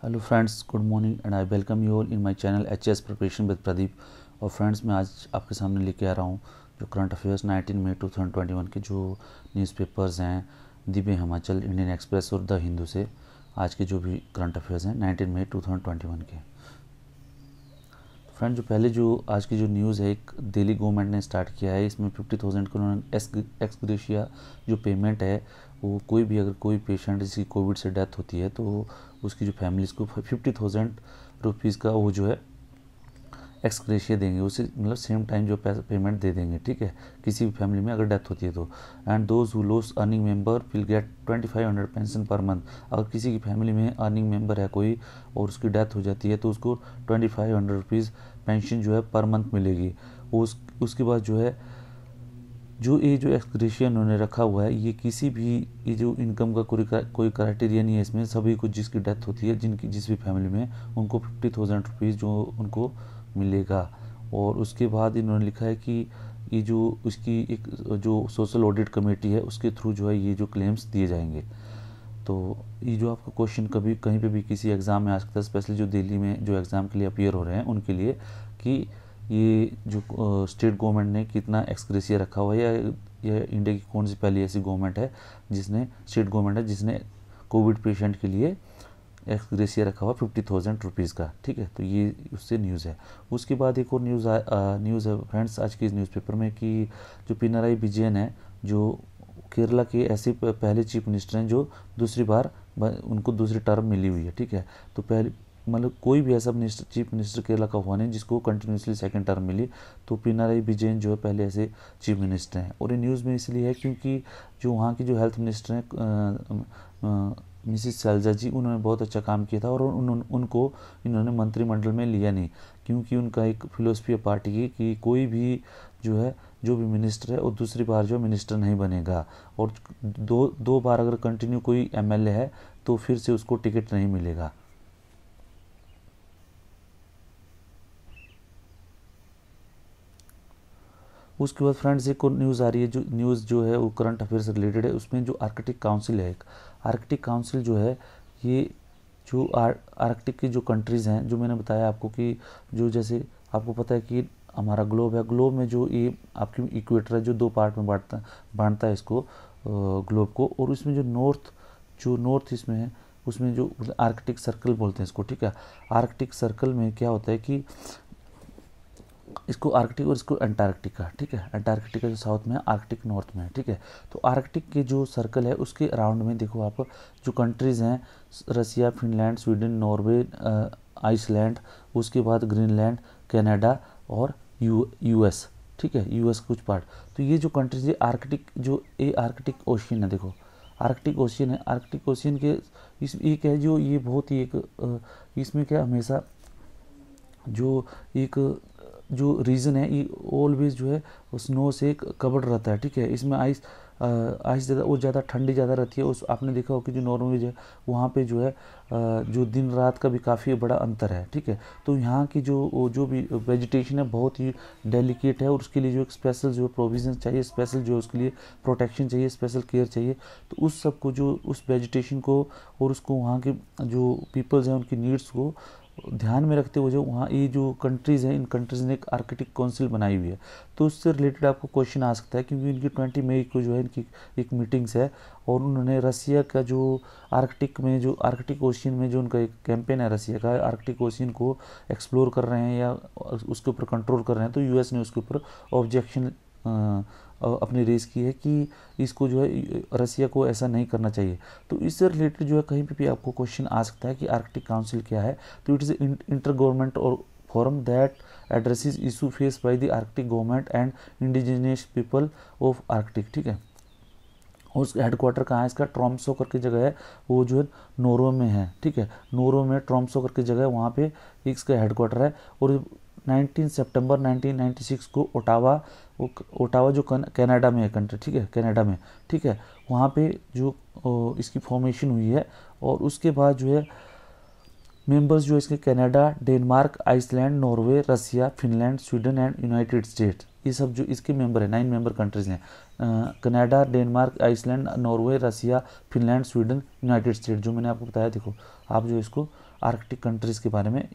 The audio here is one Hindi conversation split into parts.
Hello friends, good morning and I welcome you all in my channel HS preparation with Pradeep. और फ्रेंड्स, मैं आज आपके सामने लेके आ रहा हूँ जो करंट अफेयर्स 19 मई 2021 के जो न्यूज़पेपर्स हैं, दिव्य हिमाचल, इंडियन एक्सप्रेस और द हिंदू से आज के जो भी करंट अफेयर्स हैं 19 मई 2021 के। फ्रेंड, जो पहले जो आज की जो न्यूज़ है, एक दिल्ली गवर्नमेंट ने स्टार्ट किया है। इसमें 50,000 का उन्होंने एक्स ग्रेशिया जो पेमेंट है, वो कोई भी अगर कोई पेशेंट जिसकी कोविड से डेथ होती है तो उसकी जो फैमिलीज़ को 50,000 रुपीज़ का वो जो है एक्स ग्रेशिया देंगे, उसे मतलब सेम टाइम जो पैसा पेमेंट दे देंगे। ठीक है, किसी भी फैमिली में अगर डेथ होती है तो। And those who loss earning member will get 2500 pension per month. अगर किसी की फैमिली में अर्निंग मेंबर है कोई और उसकी डेथ हो जाती है तो उसको 2500 रुपीज़ पेंशन जो है पर मंथ मिलेगी। उसके बाद जो है जो ये जो एक्स ग्रेशिया उन्होंने रखा हुआ है, ये किसी भी ये जो इनकम का कोई क्राइटेरिया नहीं है इसमें। सभी को जिसकी डेथ होती है, जिनकी जिस भी फैमिली में, उनको 50,000 रुपीज़ जो उनको मिलेगा। और उसके बाद इन्होंने लिखा है कि ये जो उसकी एक जो सोशल ऑडिट कमेटी है उसके थ्रू जो है ये जो क्लेम्स दिए जाएंगे। तो ये जो आपका क्वेश्चन कभी कहीं पे भी किसी एग्ज़ाम में आ सकता है, स्पेशली जो दिल्ली में जो एग्ज़ाम के लिए अपीयर हो रहे हैं उनके लिए, कि ये जो स्टेट गवर्नमेंट ने कितना एक्स ग्रेशिया रखा हुआ है, या इंडिया की कौन सी पहली ऐसी गवर्नमेंट है जिसने स्टेट गवर्नमेंट है जिसने कोविड पेशेंट के लिए एक्स ग्रेशिया रखा हुआ 50,000 रुपीज़ का। ठीक है, तो ये उससे न्यूज़ है। उसके बाद एक और न्यूज़ है फ्रेंड्स आज के इस न्यूज़पेपर में, कि जो पिनराई विजयन है, जो केरला के ऐसे पहले चीफ मिनिस्टर हैं जो दूसरी बार उनको दूसरी टर्म मिली हुई है। ठीक है, तो पहले मतलब कोई भी ऐसा चीफ मिनिस्टर केरला का हुआ नहीं जिसको कंटिन्यूसली सेकंड टर्म मिली। तो पिनराई विजयन जो है पहले ऐसे चीफ मिनिस्टर हैं। और ये न्यूज़ में इसलिए है क्योंकि जो वहाँ की जो हेल्थ मिनिस्टर हैं मिसिस सैलजा जी, उन्होंने बहुत अच्छा काम किया था और उनको इन्होंने मंत्रिमंडल में लिया नहीं, क्योंकि उनका एक फिलोसफी है पार्टी की कि कोई भी जो भी मिनिस्टर है वो दूसरी बार जो मिनिस्टर नहीं बनेगा। और दो बार अगर कंटिन्यू कोई एमएलए है तो फिर से उसको टिकट नहीं मिलेगा। उसके बाद फ्रेंड्स एक और न्यूज़ आ रही है, जो न्यूज़ जो है वो करंट अफेयर से रिलेटेड है। उसमें जो आर्कटिक काउंसिल है, एक आर्कटिक काउंसिल जो है, ये जो आर्कटिक की जो कंट्रीज़ हैं, जो मैंने बताया आपको कि जो जैसे आपको पता है कि हमारा ग्लोब है, ग्लोब में जो ये आपकी इक्वेटर है जो दो पार्ट में बांटता है इसको ग्लोब को। और उसमें जो नॉर्थ इसमें है, उसमें जो आर्कटिक सर्कल बोलते हैं इसको। ठीक है, आर्कटिक सर्कल में क्या होता है कि इसको आर्कटिक और इसको अंटार्कटिका। ठीक है, अंटार्कटिका जो साउथ में है, आर्कटिक नॉर्थ में है। ठीक है, तो आर्कटिक के जो सर्कल है उसके अराउंड में देखो आप जो कंट्रीज़ हैं, रसिया, फिनलैंड, स्वीडन, नॉर्वे, आइसलैंड, उसके बाद ग्रीनलैंड, कनाडा और यूएस। ठीक है, यूएस कुछ पार्ट। तो ये जो कंट्रीज है आर्कटिक, जो ये आर्कटिक ओशियन है, देखो आर्कटिक ओशियन है। आर्कटिक ओशियन के इस एक है जो ये बहुत ही एक इसमें क्या हमेशा जो एक जो रीजन है ये ऑलवेज जो है स्नो से कवर्ड रहता है। ठीक है, इसमें आइस ज़्यादा वो ज़्यादा ठंडी ज़्यादा रहती है। उस आपने देखा हो कि जो नॉर्वे है वहाँ पे जो है जो दिन रात का भी काफ़ी बड़ा अंतर है। ठीक है, तो यहाँ की जो भी वेजिटेशन है बहुत ही डेलिकेट है और उसके लिए जो एक स्पेशल जो प्रोविज़न चाहिए, स्पेशल जो उसके लिए प्रोटेक्शन चाहिए, स्पेशल केयर चाहिए। तो उस सब को जो उस वेजिटेशन को और उसको वहाँ के जो पीपल्स हैं उनकी नीड्स को ध्यान में रखते हुए जो वहाँ ये जो कंट्रीज़ हैं, इन कंट्रीज़ ने एक आर्कटिक काउंसिल बनाई हुई है। तो उससे रिलेटेड आपको क्वेश्चन आ सकता है, क्योंकि इनकी 20 मई को जो है इनकी एक मीटिंग्स है और उन्होंने रसिया का जो आर्कटिक ओशियन में जो उनका एक कैंपेन है रसिया का, आर्कटिक ओशियन को एक्सप्लोर कर रहे हैं या उसके ऊपर कंट्रोल कर रहे हैं, तो यूएस ने उसके ऊपर ऑब्जेक्शन अपनी रेस की है कि इसको जो है रसिया को ऐसा नहीं करना चाहिए। तो इससे रिलेटेड जो है कहीं पे भी आपको क्वेश्चन आ सकता है कि आर्कटिक काउंसिल क्या है। तो इट इज़ इंटर गवर्नमेंट और forum that addresses issue face by the Arctic government and indigenous people of Arctic. ठीक है, और उसका हेडक्वार्टर कहाँ है, इसका ट्रॉम्सो करके जगह है, वो जो है नॉर्वे में है। ठीक है, नॉर्वे में ट्रॉम्सो करके जगह है, वहाँ पे इसका हेडक्वार्टर है। और 19 सितंबर 1996 को ओटावा जो कनाडा में है कंट्री। ठीक है, कनाडा में। ठीक है, वहाँ पे जो इसकी फॉर्मेशन हुई है। और उसके बाद जो है मेंबर्स जो इसके Canada, Denmark, Iceland, Norway, Russia, Finland, Sweden and United States, ये सब जो इसके मेंबर है 9 मेंबर कंट्रीज हैं। Canada, Denmark, Iceland, Norway, Russia, Finland, Sweden, United State. जो मैंने आपको बताया, देखो आप जो इसको आर्कटिक कंट्रीज़ के बारे में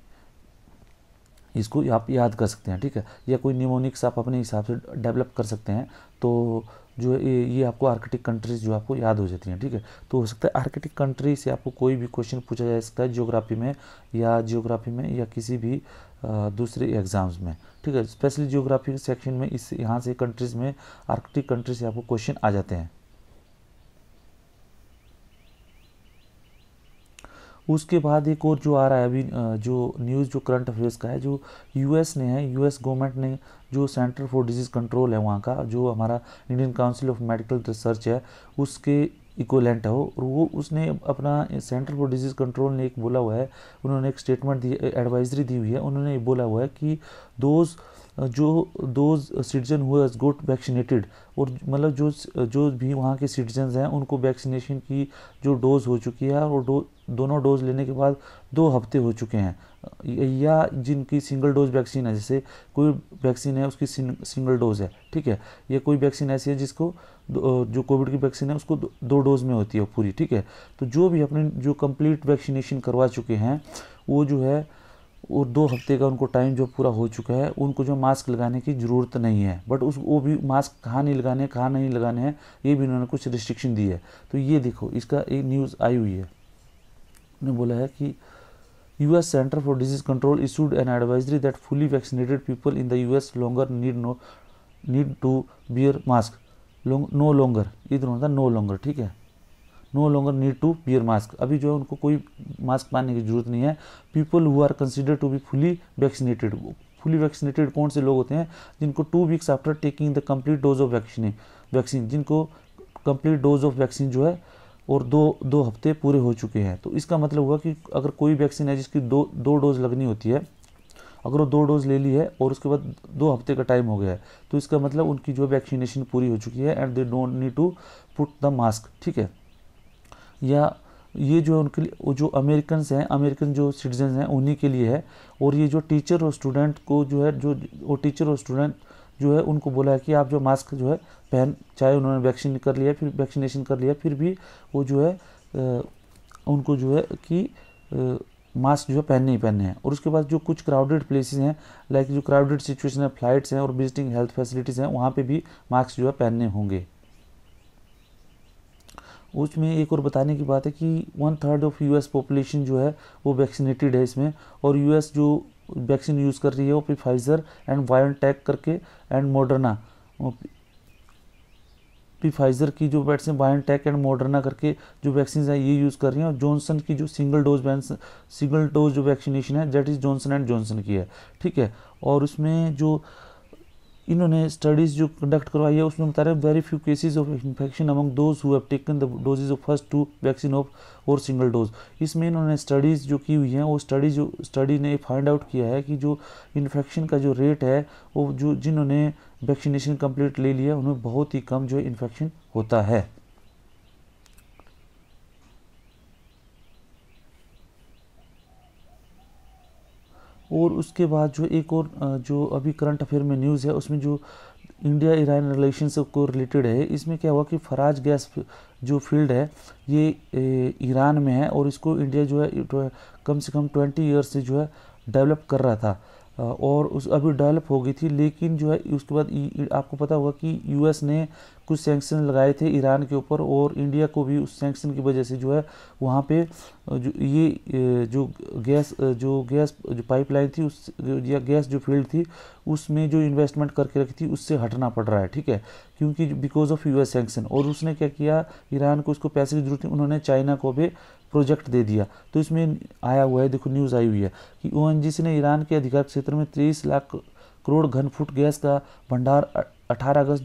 इसको आप याद कर सकते हैं, ठीक है, या कोई निमोनिक्स आप अपने हिसाब से डेवलप कर सकते हैं। तो जो ये आपको आर्कटिक कंट्रीज़ जो आपको याद हो जाती हैं, ठीक है। तो हो सकता है आर्कटिक कंट्री से आपको कोई भी क्वेश्चन पूछा जा सकता है जियोग्राफी में या किसी भी दूसरे एग्जाम्स में, ठीक है। स्पेशली जियोग्राफी सेक्शन में इस यहाँ से कंट्रीज़ में आर्कटिक कंट्री से आपको क्वेश्चन आ जाते हैं। उसके बाद एक और जो आ रहा है अभी जो न्यूज़ जो करंट अफेयर्स का है, जो यूएस ने है, यूएस गवर्नमेंट ने जो सेंटर फॉर डिजीज़ कंट्रोल है वहाँ का, जो हमारा Indian council of medical research है, उसके इक्वलेंट है और वो उसने अपना सेंटर फॉर डिजीज़ कंट्रोल ने एक बोला हुआ है, उन्होंने एक स्टेटमेंट दी, एडवाइजरी दी हुई है। उन्होंने बोला हुआ है कि those citizen who has got vaccinated, और मतलब जो भी वहाँ के सिटीजन्स हैं उनको वैक्सीनेशन की जो डोज हो चुकी है और दोनों डोज लेने के बाद 2 हफ्ते हो चुके हैं, या जिनकी सिंगल डोज वैक्सीन है, जैसे कोई वैक्सीन है उसकी सिंगल डोज है, ठीक है, या कोई वैक्सीन ऐसी है जिसको जो कोविड की वैक्सीन है उसको 2 डोज में होती है पूरी, ठीक है। तो जो भी अपने जो कंप्लीट वैक्सीनेशन करवा चुके हैं वो जो है और 2 हफ्ते का उनको टाइम जो पूरा हो चुका है, उनको जो मास्क लगाने की ज़रूरत नहीं है। बट वो भी मास्क कहाँ नहीं लगाने हैं ये भी उन्होंने कुछ रिस्ट्रिक्शन दी है। तो ये देखो इसका एक न्यूज़ आई हुई है, उन्होंने बोला है कि US centre for disease control issued an advisory that fully vaccinated people in the US longer need to wear mask, no longer, इधर होता नो लॉन्गर, ठीक है, no longer need to wear mask. अभी जो है उनको कोई मास्क पहनने की जरूरत नहीं है। People who are consider to be fully vaccinated कौन से लोग होते हैं? जिनको 2 weeks after taking the complete dose of vaccine, जिनको कंप्लीट डोज ऑफ वैक्सीन जो है और 2 हफ्ते पूरे हो चुके हैं। तो इसका मतलब हुआ कि अगर कोई वैक्सीन है जिसकी दो डोज लगनी होती है, अगर वो 2 डोज ले ली है और उसके बाद 2 हफ्ते का टाइम हो गया है, तो इसका मतलब उनकी जो वैक्सीनेशन पूरी हो चुकी है and they don't need to put the mask, ठीक है। या ये जो उनके लिए, वो जो अमेरिकन जो सिटीजन हैं उन्हीं के लिए है। और ये जो टीचर और स्टूडेंट को जो है, जो वो टीचर और स्टूडेंट जो है उनको बोला है कि आप जो मास्क जो है पहन, चाहे उन्होंने वैक्सीनेशन कर लिया फिर भी वो जो है उनको जो है कि मास्क जो है पहनने ही पहनने हैं। और उसके बाद जो कुछ क्राउडेड प्लेसेस हैं, लाइक जो क्राउडेड सिचुएशन है, फ्लाइट्स हैं और विजिटिंग हेल्थ फैसिलिटीज़ हैं, वहाँ पे भी मास्क जो है पहनने होंगे। उसमें एक और बताने की बात है कि 1/3 ऑफ US पॉपुलेशन जो है वो वैक्सीनेटेड है इसमें, और US जो वैक्सीन यूज़ कर रही है वो फाइजर एंड बायोनटेक करके एंड मॉडर्ना, फाइजर की जो वैक्सीन बायोनटेक एंड मॉडर्ना करके जो वैक्सीन है ये यूज़ कर रही हैं, और जॉनसन की जो सिंगल डोज जो वैक्सीनेशन है that is Johnson and Johnson की है, ठीक है। और उसमें जो इन्होंने स्टडीज़ जो कंडक्ट करवाई है उसमें बता रहे हैं very few cases of infection among those who have taken the doses of first 2 vaccine of और सिंगल डोज। इसमें इन्होंने स्टडीज़ जो की हुई हैं वो स्टडी ने फाइंड आउट किया है कि जो इन्फेक्शन का जो रेट है वो जो जिन्होंने वैक्सीनेशन कंप्लीट ले लिया उन्हें बहुत ही कम जो है इन्फेक्शन होता है। और उसके बाद जो एक और जो अभी करंट अफेयर में न्यूज़ है उसमें जो इंडिया ईरान रिलेशंस को रिलेटेड है, इसमें क्या हुआ कि फराज गैस जो फील्ड है ये ईरान में है और इसको इंडिया जो है कम से कम 20 ईयर्स से जो है डेवलप कर रहा था और उस अभी डेवलप हो गई थी। लेकिन जो है उसके बाद आपको पता होगा कि US ने कुछ सैंक्शन लगाए थे ईरान के ऊपर, और इंडिया को भी उस सैंक्शन की वजह से जो है वहाँ पे जो गैस जो पाइपलाइन थी उस या गैस जो फील्ड थी उसमें जो इन्वेस्टमेंट करके रखी थी उससे हटना पड़ रहा है, ठीक है, क्योंकि बिकॉज ऑफ US सैंक्शन। और उसने क्या किया, ईरान को उसको पैसे की जरूरत थी, उन्होंने चाइना को भी प्रोजेक्ट दे दिया। तो इसमें आया हुआ है, देखो न्यूज़ आई हुई है कि ONGC ने ईरान के अधिकार क्षेत्र में 30 लाख करोड़ घन फुट गैस का भंडार 18 अगस्त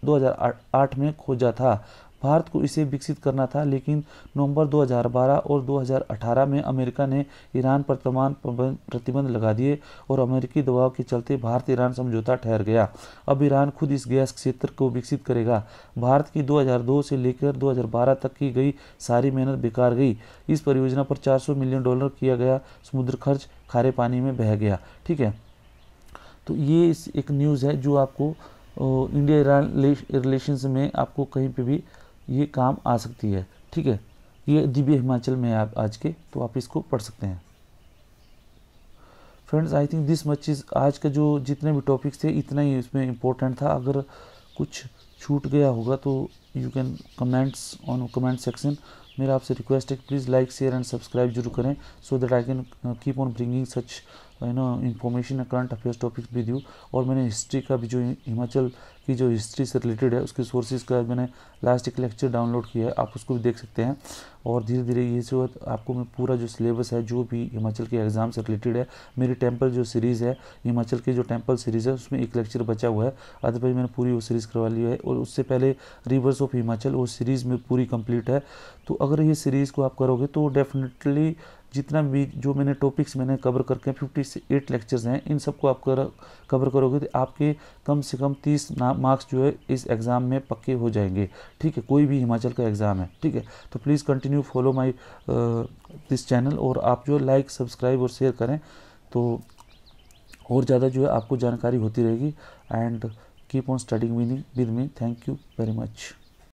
2008 में खोजा था। भारत को इसे विकसित करना था, लेकिन नवंबर 2012 और 2018 में अमेरिका ने ईरान पर तमाम प्रतिबंध लगा दिए और अमेरिकी दबाव के चलते भारत ईरान समझौता ठहर गया। अब ईरान खुद इस गैस क्षेत्र को विकसित करेगा। भारत की 2002 से लेकर 2012 तक की गई सारी मेहनत बेकार गई। इस परियोजना पर $400 मिलियन किया गया समुद्र खर्च खारे पानी में बह गया, ठीक है। तो ये एक न्यूज़ है जो आपको इंडिया ईरान रिलेशंस में आपको कहीं पे भी ये काम आ सकती है। ठीक है, ये दिव्य हिमाचल में है आप आज के, तो आप इसको पढ़ सकते हैं। Friends I think this much is, आज का जो जितने भी टॉपिक्स थे इतना ही इसमें इम्पोर्टेंट था। अगर कुछ छूट गया होगा तो you can comments on comment section. मेरा आपसे रिक्वेस्ट है कि please like share and subscribe जरूर करें, so that I can keep on bringing such information and current affairs topics with you. और मैंने हिस्ट्री का भी, जो हिमाचल की जो हिस्ट्री से रिलेटेड है उसके सोर्सेज का मैंने लास्ट एक लेक्चर डाउनलोड किया है, आप उसको भी देख सकते हैं। और धीरे धीरे ये जो आपको मैं पूरा जो सिलेबस है जो भी हिमाचल के एग्ज़ाम से रिलेटेड है, मेरी टेम्पल जो सीरीज़ है, हिमाचल की जो टेम्पल सीरीज़ है उसमें एक लेक्चर बचा हुआ है, अदरवाइज मैंने पूरी वो सीरीज़ करवा ली है। और उससे पहले रिवर्स ऑफ हिमाचल वो सीरीज़ में पूरी कंप्लीट है। तो अगर ये सीरीज़ को आप करोगे तो डेफिनेटली जितना भी जो मैंने टॉपिक्स मैंने कवर करके 58 लेक्चर्स हैं, इन सबको आप कवर करोगे तो आपके कम से कम 30 मार्क्स जो है इस एग्ज़ाम में पक्के हो जाएंगे। ठीक है, कोई भी हिमाचल का एग्ज़ाम है। ठीक है, तो please continue follow my this channel, और आप जो लाइक सब्सक्राइब और शेयर करें तो और ज़्यादा जो है आपको जानकारी होती रहेगी। And keep on studying with me. Thank you very much.